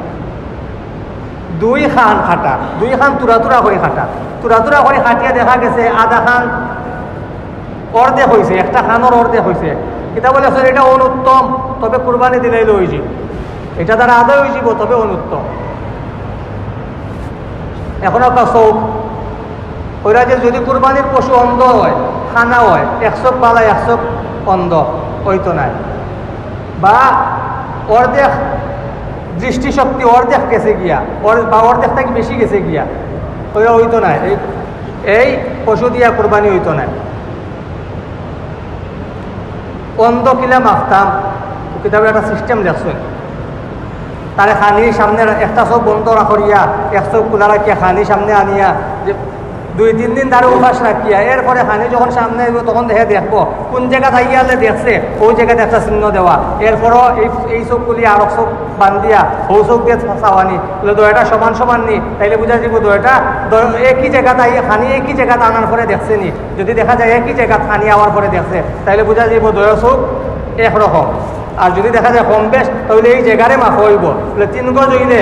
S1: 2 খান খাটা, 2 খান তুরা করে খাটা, তুরা করে খাটিয়া দেখা গেছে আধা খান অর্ধেক হয়েছে, একটা খানোর অর্ধেক হয়েছে, এটা বলে আসলে এটা অনুত্তম, তবে কুরবানি দিলাইলে হয়ে যাব, এটা দ্বারা আদায় হয়ে যাব, তবে অনুত্তম। এখন একটা চোখ, ওইরা যে যদি কুরবানির পশু অন্ধ হয়, খানা হয়, 1 চোখ বালা 1 চোখ অন্ধ হইতো নাই, বা অর্ধেক দৃষ্টিশক্তি অর্ধেক গেছে গিয়া, বা অর্ধেক থেকে বেশি গেছে গিয়া, ওইরা হইতো না, এই পশু দিয়া কুরবানি হইতো না। অন্ধ কিলা মাফতাম, কিতাবে একটা সিস্টেম দেখছেন, তারে খানির সামনে একটা চোখ বন্ধ রাখিয়া 1 চোখ খোলা রাখিয়া খানির সামনে আনিয়া যে 2-3 দিন তার উপাস রাখিয়া, এরপরে খানি যখন সামনে আইব তখন দেখবো কোন জায়গা থাইয়ালে দেখছে ওই জায়গাতে একটা চিহ্ন দেওয়া, এরপরও এই চোখ খুলি আর চোখ বান্ধিয়া ও চোখ দিয়ে চাওয়ানি, দয়টা সমান সমান নি, তাইলে বুঝা যাব দয়টা একই জায়গাতে খানি একই জায়গাতে আনার পরে দেখছে নি। যদি দেখা যায় একই জায়গা খানি আওয়ার পরে দেখছে, তাইলে বুঝা যাব দয় চোখ একরকম। আর যদি দেখা যায় কম বেশ, তাহলে এই জায়গারে মাফ হইব। 3 গজ হইলে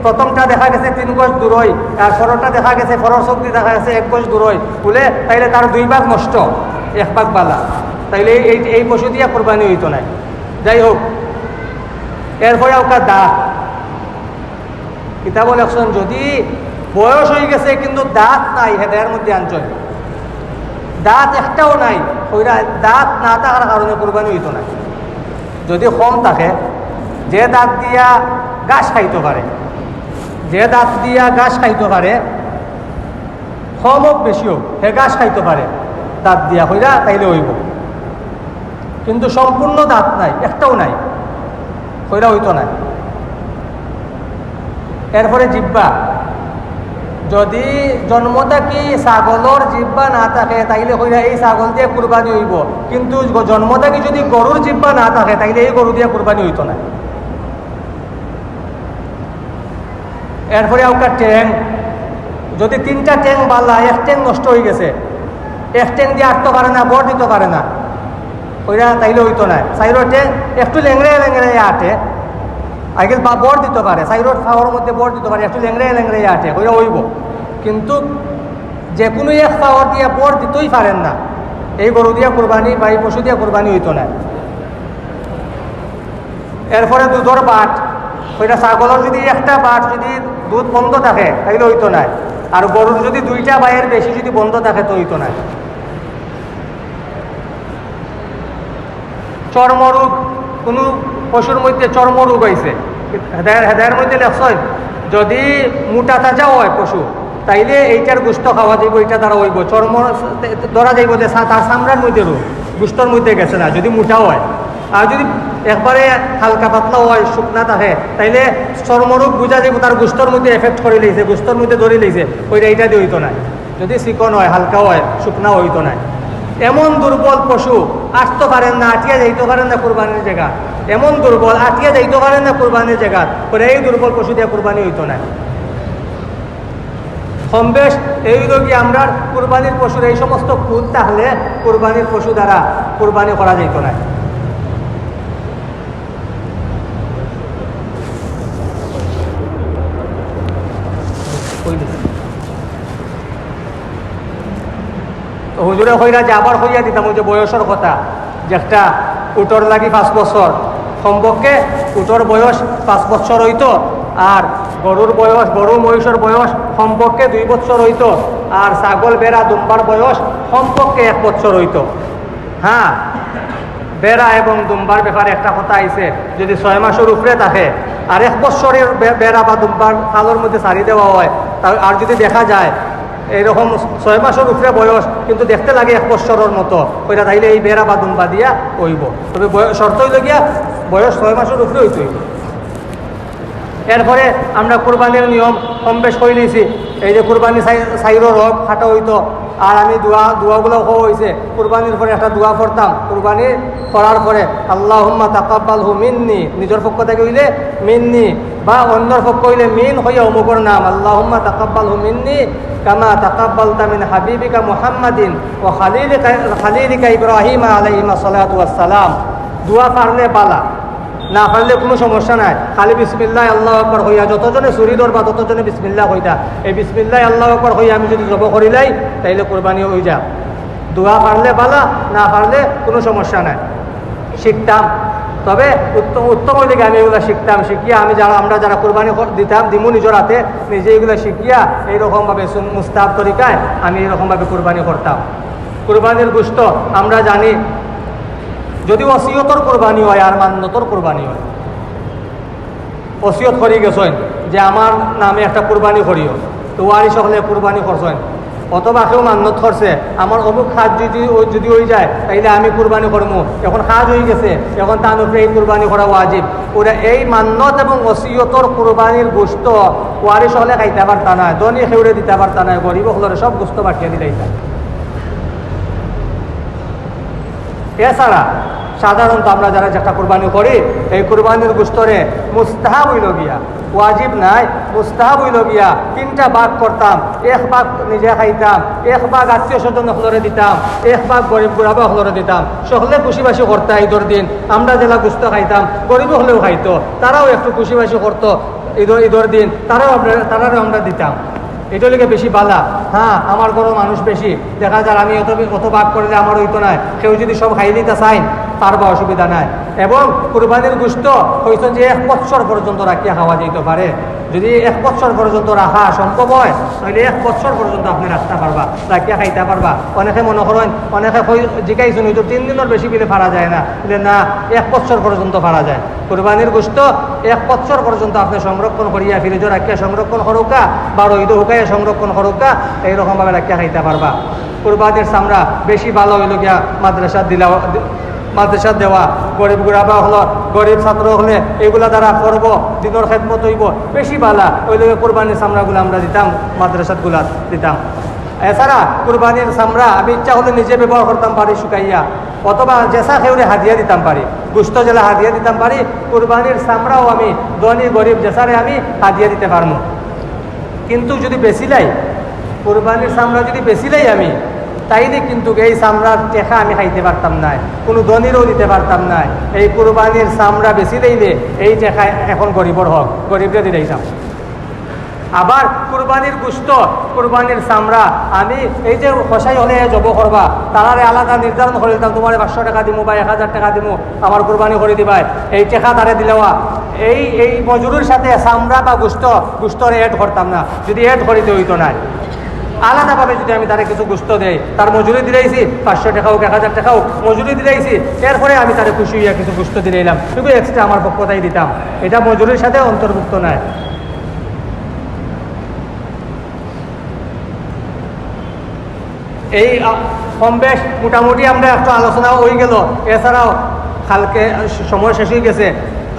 S1: প্রথমটা দেখা গেছে 3 গজ দূর হয়, আর ফরটা দেখা গেছে ফরর চোখ দিয়ে দেখা গেছে 1 গজ দূর হয় বলে, তাইলে তার 2 ভাগ নষ্ট, 1 ভাগ বালা, তাইলে এই পশু দিয়া কোরবানি হইতো না। যাই হোক, এরপরে ওকার দাঁত, কিতাব লেখছেন যদি বয়স হয়ে গেছে কিন্তু দাঁত নাই, হেদায়ের মধ্যে আঞ্চল দাঁত একটাও নাই, ওইরা দাঁত না থাকার কারণে কোরবানি হইতো না। যদি কম থাকে, যে দাঁত দিয়া ঘাস খাইতে পারে, যে দাঁত দিয়া ঘাস খাইতে পারে, কম হোক বেশি হোক, হে ঘাস খাইতে পারে দাঁত দিয়া হইরা, তাইলে হইব। কিন্তু সম্পূর্ণ দাঁত নাই, একটাও নাই, হইরা হইতো না। এরপরে জিব্বা, যদি জন্ম থাকি ছাগলের জিব্বা না থাকে তাইলে কইরা এই ছাগল দিয়ে কুরবানি হইব, কিন্তু জন্ম থাকি যদি গরুর জিব্বা না থাকে তাইলে এই গরু দিয়ে কুরবানি হইতো না। এরপরে আপনার ট্যাং, যদি 3টা ট্যাং বালা, এক ট্যাং নষ্ট হয়ে গেছে, এক ট্যাং দিয়ে আটতে পারে না, বর দিতে পারে না, ওইটা তাইলে হইতো না। সাইরোর ট্যাং একটু ল্যাংড়ায় ল্যাংড়ায় আটে, আগে বা বর দিতে পারে, সাইরোর খাওয়ার মধ্যে বর দিতে পারে, একটু ল্যাংড়ায় ল্যাংড়ায় আটে, ওইটা হইব। কিন্তু যে কোনো এক পাওয়ার দিয়ে বর দিতেই পারেন না, এই গরু দিয়ে কোরবানি বা এই পশু দিয়ে কোরবানি হইতো না। এরপরে দুধের বাট, ওইটা ছাগলের যদি একটা বাট যদি দুধ বন্ধ থাকে তাইলে হইতো না, আর গরুর যদি 2টা বায়ের বেশি যদি বন্ধ থাকে তো হইতো না। চর্মরোগ, কোনো পশুর মধ্যে চর্মরোগ হয়েছে, হেদায়ের মধ্যে লেখছেন যদি মোটা তাজা হয় পশু তাইলে এইটার গোস্ত খাওয়া যাইব, এইটা দ্বারা হইব। চর্ম ধরা যাইব যে তার চামড়ার মধ্যে রোগ, গোস্তর মধ্যে গেছে না যদি মোটা হয়। আর যদি একবারে হালকা পাতলা হয়, শুকনা থাকে, তাইলে চর্মরোগ বোঝা যাইব তার গোস্তর মধ্যে এফেক্ট করে লইছে, গোস্তর মধ্যে ধরে লইছে, ওইটা এইটা দিয়ে হইতো না। যদি চিকন হয়, হালকা হয়, শুকনা হইতো না। এমন দুর্বল পশু আসতে পারেন না, আটিয়া যাইতে পারেন না কোরবানির জায়গা, এমন দুর্বল আটিয়া যাইতে পারেন না কোরবানির জায়গা, ওরা এই দুর্বল পশু দিয়ে কোরবানি হইতো না। কম বেশ এই লোকই আমরা কোরবানির পশুর এই সমস্ত খুঁত তাহলে কোরবানির পশু দ্বারা কোরবানি করা যাইতো না। হুজুরে কইরা যে আবার হইয়া দিতাম ওই যে বয়সের কথা, যে একটা উটর লাগি 5 বছর, সম্পর্কে উটর বয়স 5 বছর হইতো, আর গরুর বয়স, গরু মহিষের বয়স সম্পর্কে 2 বছর হইতো, আর ছাগল বেড়া দুম্বার বয়স সম্পর্কে 1 বছর হইতো। হ্যাঁ, বেড়া এবং দুম্বার ব্যাপারে একটা কথা আইছে, যদি 6 মাসের উপরে থাকে আর 1 বছরের বেড়া বা দুম্বার খালের মধ্যে ছাড়ি দেওয়া হয়, আর যদি দেখা যায় এইরকম 6 মাসের উপরে বয়স কিন্তু দেখতে লাগে 1 বছরের মতো, ওইটা তাইলে এই বেড়া বা দুম্বা দিয়া হইব। তবে শর্ত হইল গিয়া বয়স 6 মাসের উপরে হইতে হইব। এরপরে আমরা কোরবানির নিয়ম কম বেশ করে নিয়েছি। এই যে কোরবানি সাইরও রব খাটা হইতো, আর আমি দোয়াগুলো হওয়া হয়েছে। কোরবানির পরে একটা দোয়া পড়তাম, কোরবানি করার পরে আল্লাহুম্মা তাকাব্বালহু মিন্নি, নিজের পক্ষ থেকে হইলে মিন্নি, বা অন্যর পক্ষ হইলে মিন হইয়া অমুকর নাম, আল্লাহুম্মা তাকাব্বালহু মিন্নি কামা তাকাব্বালতা মিন হাবিবিকা মুহাম্মাদিন ও খালিলিকা ইব্রাহিম আলাইহিস সালাতু ওয়াস সালাম। দোয়া পারলে বালা, না পারলে কোনো সমস্যা নাই, খালি বিসমিল্লাহ আল্লাহু আকবার হইয়া যতজনে চুরি ধরবা ততজনে বিসমিল্লাহ হইতা, এই বিসমিল্লাহ আল্লাহু আকবার হইয়া আমি যদি জব করিলাই তাইলে কোরবানি হয়ে যা। দোয়া পারলে বালা, না পারলে কোনো সমস্যা নাই। শিখতাম, তবে উত্তম হইলে আমি এগুলো শিখতাম, শিখিয়া আমি আমরা যারা কোরবানি দিতাম দিমু নিজের হাতে নিজে এগুলো শিখিয়া এইরকমভাবে মুস্তাহাব তরিকায় আমি এইরকমভাবে কোরবানি করতাম। কোরবানির গোশত আমরা জানি যদি ওসিয়তর কোরবানি হয় আর মান্যতর কোরবানি হয়, ওসিয়ত করি গেছেন যে আমার নামে একটা কোরবানি করিও, তো ওয়ারি সকলে কোরবানি করছেন, অথবা কেউ মান্যত করছে আমার অমুক খাজ যদি হয়ে যায় তাইলে আমি কোরবানি করবো, এখন খাজ হয়ে গেছে, এখন তার উপরে এই কোরবানি করা ওয়াজিব। ওরা এই মান্যত এবং ওসিয়তর কোরবানির গোশত ওয়ারি সকলে খাইতে পারতা না, ধনী খেউরে দিতে পারতা না, গরিব হলরে সব গোশত বাকিয়ে দিলাইতা। এছাড়া সাধারণত আমরা যারা যেটা কোরবানি করি এই কোরবানির গোশতরে মুস্তাহাব হইল গিয়া, ওয়াজিব নাই, মুস্তাহাব হইল গিয়া 3টা ভাগ করতাম। 1 ভাগ নিজে খাইতাম, 1 ভাগ আত্মীয় স্বজন হলরে দিতাম, 1 ভাগ গরিব গুড়াবা হলরে দিতাম। সকলে খুশিবাসি করতো ঈদের দিন, আমরা যেটা গোশত খাইতাম গরিব হলেও খাইতো, তারাও একটু খুশিবাসি করতো ঈদের দিন, তারাও আমরা দিতাম। এটা লিখে বেশি বালা। হ্যাঁ, আমার ঘরও মানুষ বেশি, দেখা যায় আমি অত ভাগ করলে আমার হইতো না, কেউ যদি সব খাই দিতে চাইন পারবা, অসুবিধা নাই। এবং কোরবানির গোশত হইতো যে 1 বছর পর্যন্ত রাখিয়া খাওয়া যেতে পারে। যদি 1 বছর পর্যন্ত রাখা সম্ভব হয় তাহলে 1 বছর পর্যন্ত আপনি রাখতে পারবা, রাখিয়া খাইতে পারবা। অনেকে মনে করেন, অনেকে জিজ্ঞাইছেন হয়তো 3 দিনের বেশি বিলে ফারা যায় না, বলে না 1 বছর পর্যন্ত ফারা যায়। কোরবানির গোশত 1 বছর পর্যন্ত আপনি সংরক্ষণ করিয়া ফ্রিজে রাখিয়া সংরক্ষণ করুকা বা রইদ হুকাইয়া সংরক্ষণ করুকা, এইরকমভাবে রাখিয়া খাইতে পারবা। কোরবানির চামড়া বেশি ভালো হইল গিয়া মাদ্রাসা দেওয়া, গরিব গুড়াবা হলো, গরিব ছাত্র হলে এগুলা দ্বারা করব, দিনের খেদমত হইব, বেশি বালা ওই লোক কোরবানির চামড়াগুলো আমরা দিতাম, মাদ্রাসাতগুলা দিতাম। এছাড়া কুরবানির চামড়া আমি ইচ্ছা হলে নিজে ব্যবহার করতাম পারি শুকাইয়া, অথবা জেসা খেউরে হাদিয়া দিতাম পারি, গুস্ত জেলা হাদিয়া দিতাম পারি। কুরবানির চামড়াও আমি ধনী গরিব জেসারে আমি হাদিয়া দিতে পারবো। কিন্তু যদি বেশিলাই কুরবানির চামড়া যদি বেশিলাই আমি, তাইলে কিন্তু এই চামড়ার টেকা আমি খাইতে পারতাম না, কোনো ধনীরও দিতে পারতাম না। এই কুরবানির চামড়া বেশি দিলে এই টেকা এখন গরিবর হক, গরিবরে দিলাইতাম। আবার কুরবানির গুস্ত, কুরবানির চামড়া আমি এই যে কষাই হলে জব করবা, তারারে আলাদা নির্ধারণ করে দিতাম, তোমার 500 টাকা দিব বা 1000 টাকা দিব, আমার কুরবানি করে দিবাই, এই টেকা তারে দিলেওয়া এই মজুরির সাথে চামড়া বা গুস্তরে এড করতাম না, যদি এড করিতে হইতো না। আলাদাভাবে যদি আমি তারে কিছু গুস্ত দেই, তার মজুরি দিলাইছি 500 টাকা হোক 1000 টাকা হোক মজুরি দিলাইছি, এরপরে আমি তারে খুশি হইয়া কিছু গুস্ত দিলাম, শুধু এক্সট্রা আমার পক্ষতাই দিতাম, এটা মজুরির সাথে অন্তর্ভুক্ত নয়। এই কম বেশ মোটামুটি আমরা একটু আলোচনা হয়ে গেল। এছাড়াও কালকে সময় শেষ হয়ে গেছে,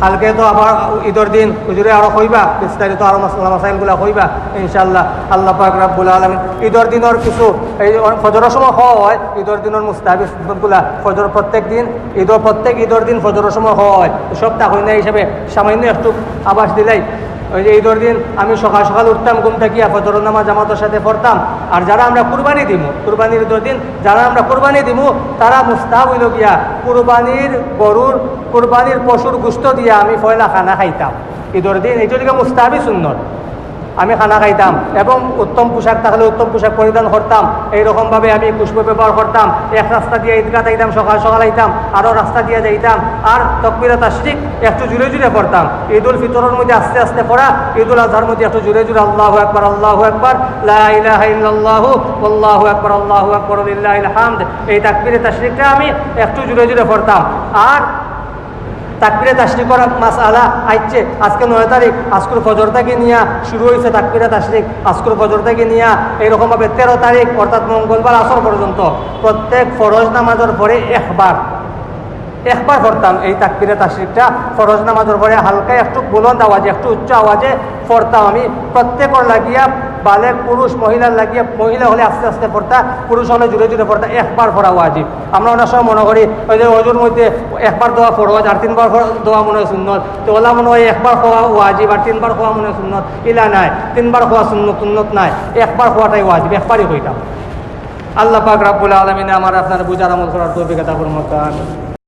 S1: কালকে তো আবার ঈদের দিন হুজুরে আরও কইবা, বিস্তারিত আরও মাসালা মাসাইলগুলা কইবা ইনশাআল্লাহ। আল্লাহ পাক রব্বুল আলামিন ঈদের দিনের কিছু এই ফজরের সময় হয়, ঈদের দিনের মুস্তাহাবি সুন্নতগুলা ফজর প্রত্যেক ঈদের দিন ফজরের সময় হয়, সব তা হয় না হিসাবে সামান্য একটু আভাস দিলাই। ওই যে ঈদের দিন আমি সকাল সকাল উঠতাম ঘুম থাকিয়া, ফজর নামাজ জামাতের সাথে পড়তাম। আর যারা আমরা কুরবানি দিব, কুরবানির ঈদের দিন যারা আমরা কুরবানি দিব, তারা মুস্তাহাব হইল গিয়া কুরবানির পশুর গুস্ত দিয়া আমি পয়লা খানা খাইতাম ঈদের দিন। এইটা লিখে মুস্তাহাবি সুন্নত, আমি খানা খাইতাম এবং উত্তম পোশাক থাকলে উত্তম পোশাক পরিধান করতাম। এইরকমভাবে আমি পুষ্প ব্যবহার করতাম। এক রাস্তা দিয়ে ঈদগাহ যাইতাম, সকাল সকাল আইতাম, আরও রাস্তা দিয়ে যাইতাম। আর তাকবীরে তাশরিক একটু জুড়ে জুড়ে পড়তাম। ঈদুল ফিতরের মধ্যে আস্তে আস্তে পড়া, ঈদুল আজহার মধ্যে একটু জুড়ে জুড়ে আল্লাহু আকবার আল্লাহু আকবার লা ইলাহা ইল্লাল্লাহু আল্লাহু আকবার লিল্লাহিল হামদ, এই তাকবীরে তাশরিকটা আমি একটু জুড়ে জুড়ে পড়তাম। আর তাকবীরে তাশরিক করা মাসআলা আইছে আজকে 9 তারিখ, আজকের ফজর থেকে নিয়ে শুরু হয়েছে তাকবীরে তাশরিক, আজকের ফজর থেকে নিয়ে এইরকমভাবে 13 তারিখ অর্থাৎ মঙ্গলবার আসর পর্যন্ত প্রত্যেক ফরজ নামাজের পরে একবার পড়তাম এই তাকবীরে তাশরিকটা। ফরজ নামাজের পরে হালকা একটু বুলন্দ আওয়াজে, একটু উচ্চ আওয়াজে পড়তাম আমি। প্রত্যেকের লাগিয়া বালেক পুরুষ মহিলার লাগিয়া, মহিলা হলে আস্তে আস্তে পড়তা, পুরুষ হলে জুড়ে জুড়ে পড়তা। একবার পড়া ওয়াজিব। আমরা অনেক সময় মনে করি ওই যে ওজুর মধ্যে একবার দোয়া ফরজ আর 3বার দোয়া মনে হয় সুন্নত, তো ওলা মনে হয় একবার খাওয়া ওয়াজিব আর 3বার খাওয়া মনে হয় সুন্নত। ইলা নাই, 3বার খাওয়া সুন্নত নাই, একবার খাওয়াটাই ওয়াজিব, একবারই হইতাম। আল্লাহ পাক রব্বুল আলামিন আমার আপনার বুঝার আমল করার তৌফিক দান করুন।